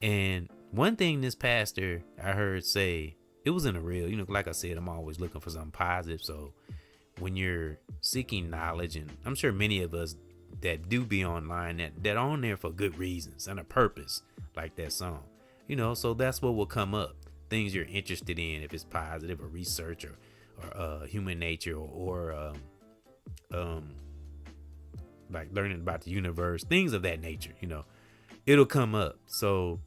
And one thing this pastor I heard say, it was in a real, you know, like I said, I'm always looking for something positive. So when you're seeking knowledge, and I'm sure many of us that do be online that are on there for good reasons and a purpose, like that song, you know, so that's what will come up. Things you're interested in, if it's positive or research or human nature or like learning about the universe, things of that nature, you know, it'll come up. So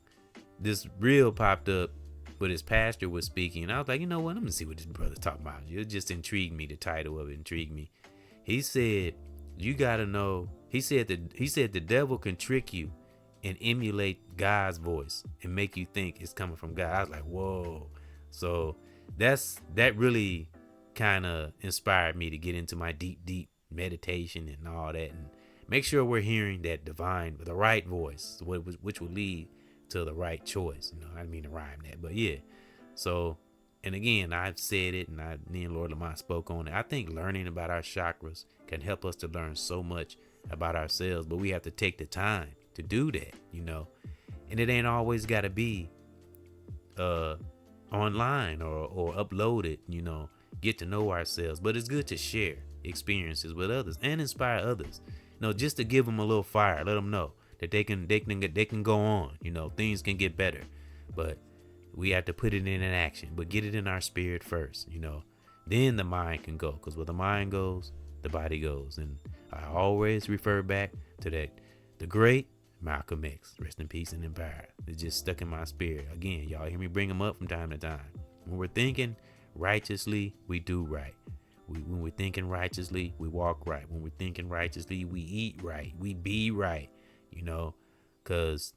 this reel popped up, but his pastor was speaking, and I was like, you know what, let me see what this brother's talking about. It just intrigued me. The title of it intrigued me. He said, you gotta know, he said the devil can trick you and emulate God's voice and make you think it's coming from God. I was like, whoa. So that really kind of inspired me to get into my deep meditation and all that, and make sure we're hearing that divine, the right voice, which will lead to the right choice. You know, I didn't mean to rhyme that, but yeah. So, and again, I've said it, and me and Lord Lamont spoke on it. I think learning about our chakras can help us to learn so much about ourselves, but we have to take the time to do that, you know. And it ain't always got to be online or uploaded, you know, get to know ourselves. But it's good to share experiences with others and inspire others, you know, just to give them a little fire, let them know that they can go on, you know, things can get better. But we have to put it in action, but get it in our spirit first, you know, then the mind can go, because where the mind goes, the body goes. And I always refer back to that, the great Malcolm X, rest in peace and in power. It's just stuck in my spirit. Again, y'all hear me bring them up from time to time. When we're thinking righteously, we do right. When we're thinking righteously, we walk right. When we're thinking righteously, we eat right. We be right, you know, because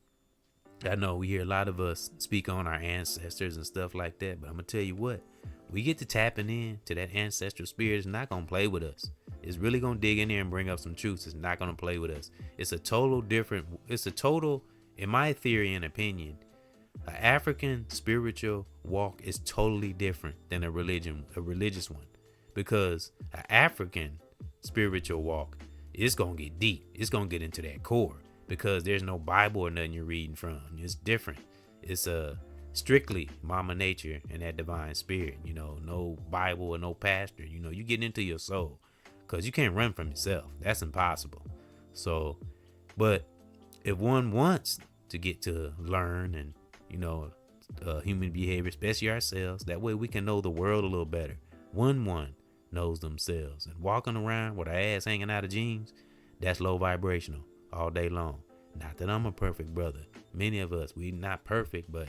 I know we hear a lot of us speak on our ancestors and stuff like that, but I'm going to tell you what, we get to tapping in to that ancestral spirit. It's not going to play with us. It's really going to dig in there and bring up some truths. It's not going to play with us. It's a total, in my theory and opinion, an African spiritual walk is totally different than a religious one, because an African spiritual walk is going to get deep. It's going to get into that core, because there's no Bible or nothing you're reading from. It's different. It's strictly Mama Nature and that divine spirit, you know, no Bible or no pastor, you know, you get into your soul, because you can't run from yourself. That's impossible. So, but if one wants to get to learn and, you know, human behavior, especially ourselves, that way we can know the world a little better. One knows themselves, and walking around with our ass hanging out of jeans, that's low vibrational all day long. Not that I'm a perfect brother. Many of us, we not perfect, but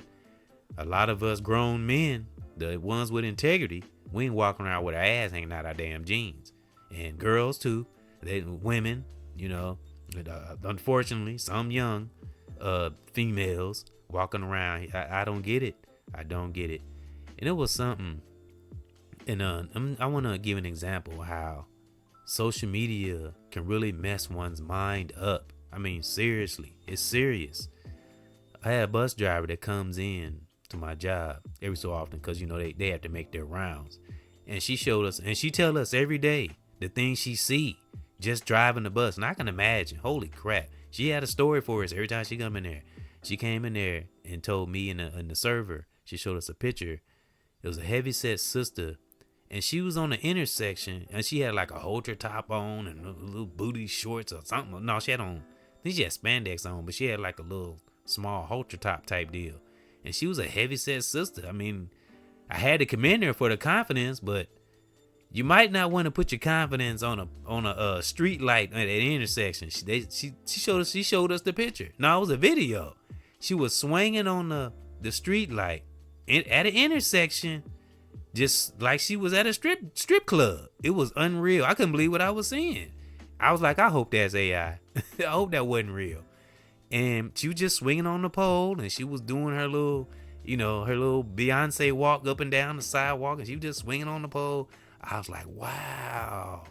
a lot of us grown men, the ones with integrity, we ain't walking around with our ass hanging out our damn jeans. And girls too, women, you know, unfortunately, some young females walking around. I don't get it. I don't get it. And it was something, and I want to give an example of how social media can really mess one's mind up. I mean, seriously, it's serious. I had a bus driver that comes in to my job every so often, because, you know, they have to make their rounds. And she showed us, and she tell us every day the things she see just driving the bus. And I can imagine, holy crap, she had a story for us every time she come in there. She came in there and told me and the server, she showed us a picture. It was a heavyset sister, and she was on the intersection, and she had like a halter top on and a little booty shorts or something. No, she had on, I think she had spandex on, but she had like a little small halter top type deal. And she was a heavyset sister. I mean, I had to commend her for the confidence, but you might not want to put your confidence on a street light at an intersection. She showed us the picture. No, it was a video. She was swinging on the street light at an intersection, just like she was at a strip club. It was unreal. I couldn't believe what I was seeing. I was like, I hope that's AI. I hope that wasn't real. And she was just swinging on the pole, and she was doing her little, you know, her little Beyonce walk up and down the sidewalk, and she was just swinging on the pole. I was like, wow,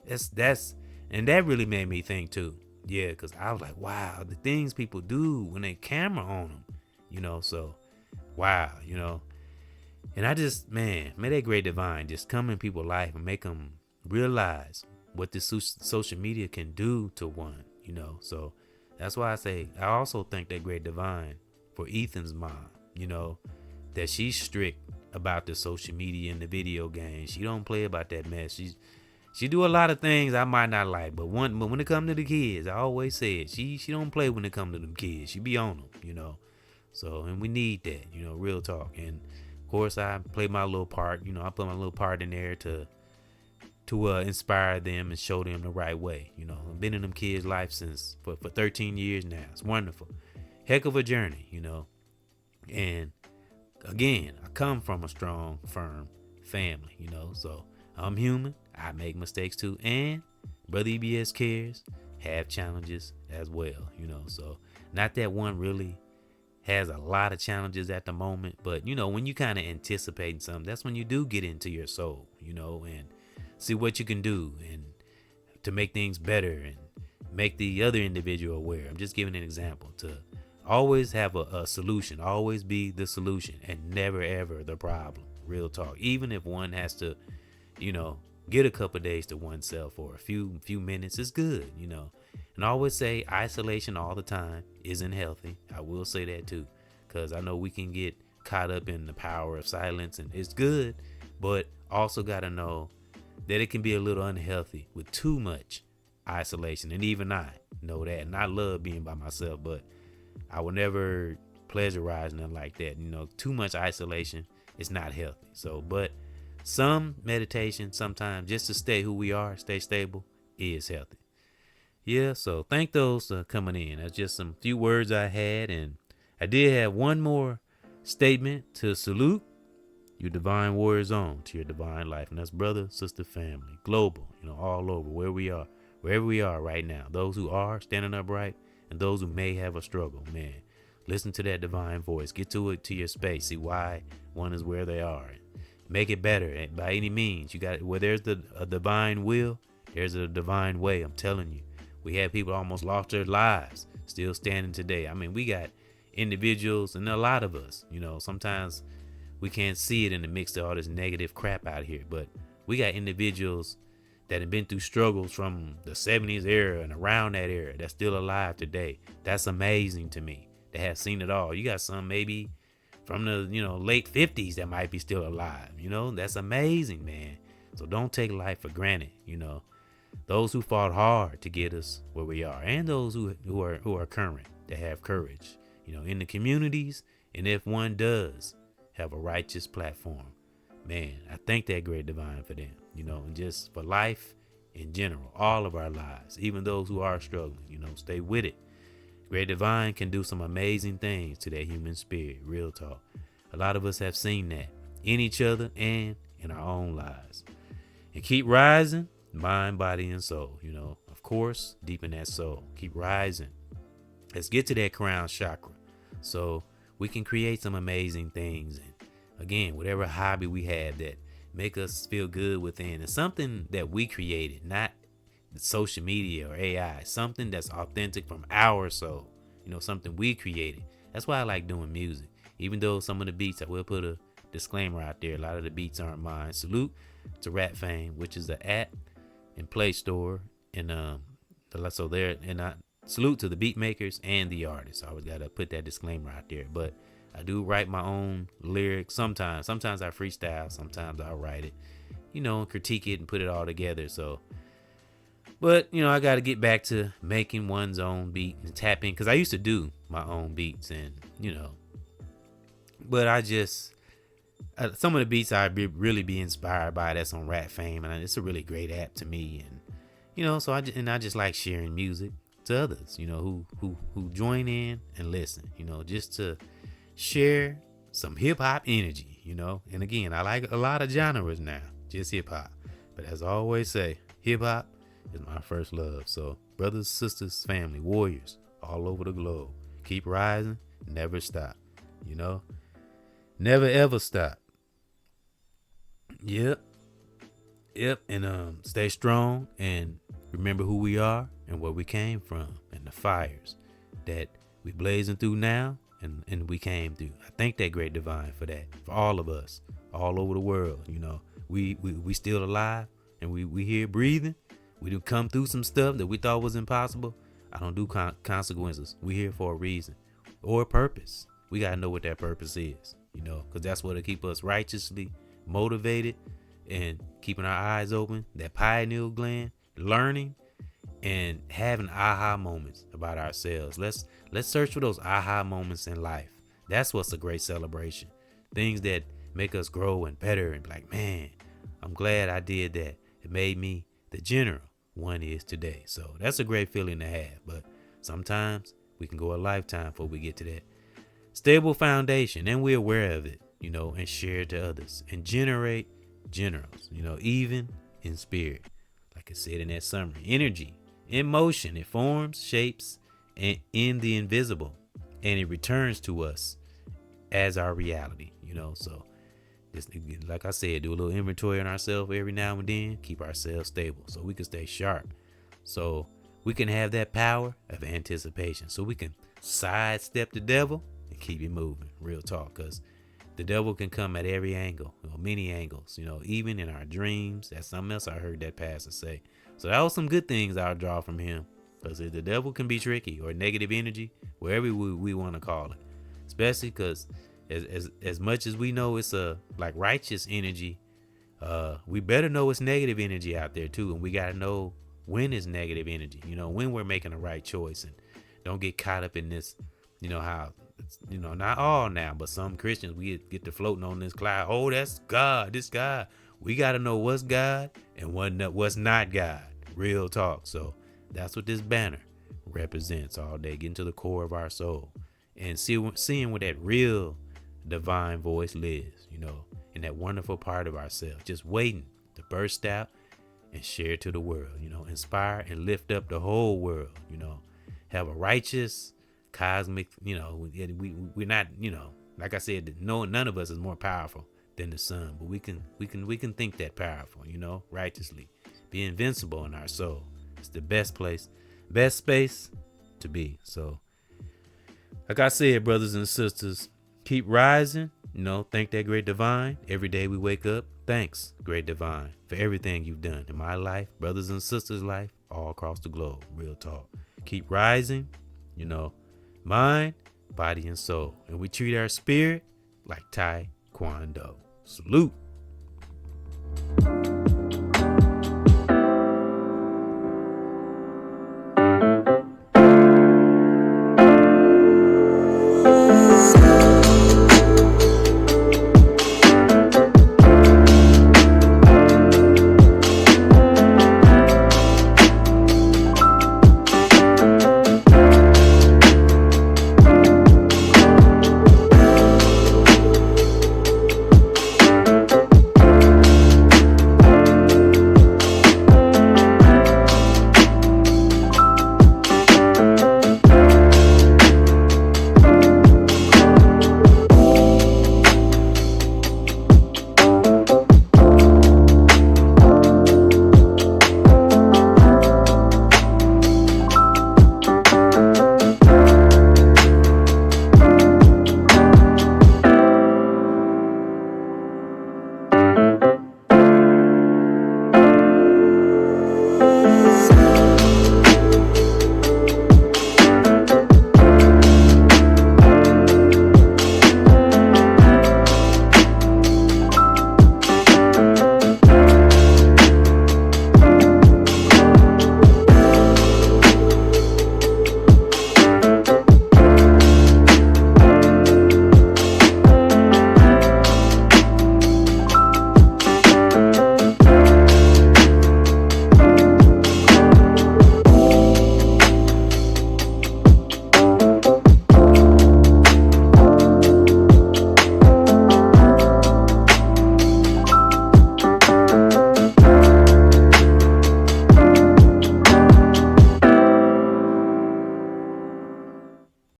and that really made me think too. Yeah, because I was like, wow, the things people do when they camera on them, you know, so wow, you know. And I just, man, may that great divine just come in people's life and make them realize what this social media can do to one, you know. So that's why I say, I also thank that great divine for Ethan's mom, you know, that she's strict about the social media and the video games. She don't play about that mess. She do a lot of things I might not like, but when it come to the kids, I always say it. She don't play when it come to them kids. She be on them, you know. So, and we need that, you know, real talk. And of course, I play my little part. You know, I put my little part in there to inspire them and show them the right way. You know, I've been in them kids' life for 13 years now. It's wonderful. Heck of a journey, you know. And again, I come from a strong, firm family, you know, so I'm human. I make mistakes too. And Brother EBS Cares have challenges as well, you know, so not that one really has a lot of challenges at the moment, but you know, when you kind of anticipating something, that's when you do get into your soul, you know, and see what you can do and to make things better and make the other individual aware. I'm just giving an example to always have a solution, always be the solution and never ever the problem. Real talk. Even if one has to, you know, get a couple days to oneself or a few minutes is good, you know. And I always say isolation all the time isn't healthy. I will say that too, because I know we can get caught up in the power of silence, and it's good, but also got to know that it can be a little unhealthy with too much isolation. And even I know that, and I love being by myself, but I will never pleasurize nothing like that. Too much isolation is not healthy. So, but some meditation sometimes just to stay who we are, stay stable, is healthy. Yeah, so thank those coming in. That's just some few words I had, and I did have one more statement to salute your divine warriors on to your divine life, and that's brother, sister, family, global, all over wherever we are right now. Those who are standing upright and those who may have a struggle, man, listen to that divine voice. Get to your space. See why one is where they are. Make it better, and by any means. You got where there's a divine will, there's a divine way. I'm telling you, we had people almost lost their lives, still standing today. I mean, we got individuals, and a lot of us, sometimes we can't see it in the mix of all this negative crap out here, but we got individuals that have been through struggles from the 70s era and around that era that's still alive today. That's amazing to me. They have seen it all. You got some maybe from the late 50s that might be still alive. That's amazing, man. So don't take life for granted. Those who fought hard to get us where we are, and those who are current, that have courage, in the communities, and if one does have a righteous platform, man, I thank that great divine for them, and just for life in general, all of our lives, even those who are struggling, stay with it. Great divine can do some amazing things to that human spirit. Real talk. A lot of us have seen that in each other and in our own lives. And keep rising, mind, body, and soul. Of course, deep in that soul. Keep rising. Let's get to that crown chakra so we can create some amazing things. And again, whatever hobby we have that make us feel good within, and something that we created, not social media or AI, something that's authentic from our soul, something we created. That's why I like doing music. Even though some of the beats, I will put a disclaimer out there, a lot of the beats aren't mine. Salute to Rap Fame, which is the app and Play Store, and so there, and I salute to the beat makers and the artists. I always gotta put that disclaimer out there. But I do write my own lyrics sometimes. Sometimes I freestyle, sometimes I write it, and critique it and put it all together. So but, I got to get back to making one's own beat and tap in, because I used to do my own beats, and, but I just, some of the beats I'd really be inspired by that's on Rap Fame, and it's a really great app to me. And, so I just like sharing music to others, who join in and listen, just to share some hip hop energy, and again, I like a lot of genres now, just hip hop. But as I always say, hip hop is my first love. So brothers, sisters, family, warriors all over the globe, keep rising, never stop, never ever stop. Yep. And stay strong, and remember who we are and where we came from, and the fires that we blazing through now and we came through. I thank that great divine for that, for all of us all over the world. We still alive, and we here breathing. We do come through some stuff that we thought was impossible. I don't do consequences. We here for a reason or a purpose. We got to know what that purpose is, because that's what'll keep us righteously motivated and keeping our eyes open, that pineal gland, learning and having aha moments about ourselves. Let's search for those aha moments in life. That's what's a great celebration. Things that make us grow and better and be like, man, I'm glad I did that. It made me the general one is today. So that's a great feeling to have. But sometimes we can go a lifetime before we get to that stable foundation, and we're aware of it, and share it to others and generate generals, even in spirit. Like I said in that summary, energy in motion, it forms, shapes, and in the invisible, and it returns to us as our reality, so just like I said, do a little inventory on ourselves every now and then, keep ourselves stable so we can stay sharp, so we can have that power of anticipation, so we can sidestep the devil and keep it moving. Real talk, because the devil can come at every angle, many angles, even in our dreams. That's something else I heard that pastor say. So that was some good things I'll draw from him. Because the devil can be tricky, or negative energy, wherever we want to call it. Especially because as much as we know it's a like righteous energy, we better know it's negative energy out there too. And we got to know when it's negative energy, when we're making the right choice, and don't get caught up in this, how, not all now, but some Christians, we get to floating on this cloud. Oh, that's God, this God. We got to know what's God and what's not God. Real talk. So that's what this banner represents all day, getting to the core of our soul and seeing where that real divine voice lives, in that wonderful part of ourselves, just waiting to burst out and share to the world, inspire and lift up the whole world, have a righteous cosmic, we're not, like I said, none of us is more powerful than the sun, but we can think that powerful, righteously, be invincible in our soul. It's the best space to be. So like I said, brothers and sisters, keep rising, thank that great divine. Every day we wake up, thanks, great divine, for everything you've done in my life, brothers and sisters' life, all across the globe. Real talk. Keep rising, mind, body, and soul. And we treat our spirit like Taekwondo. Salute.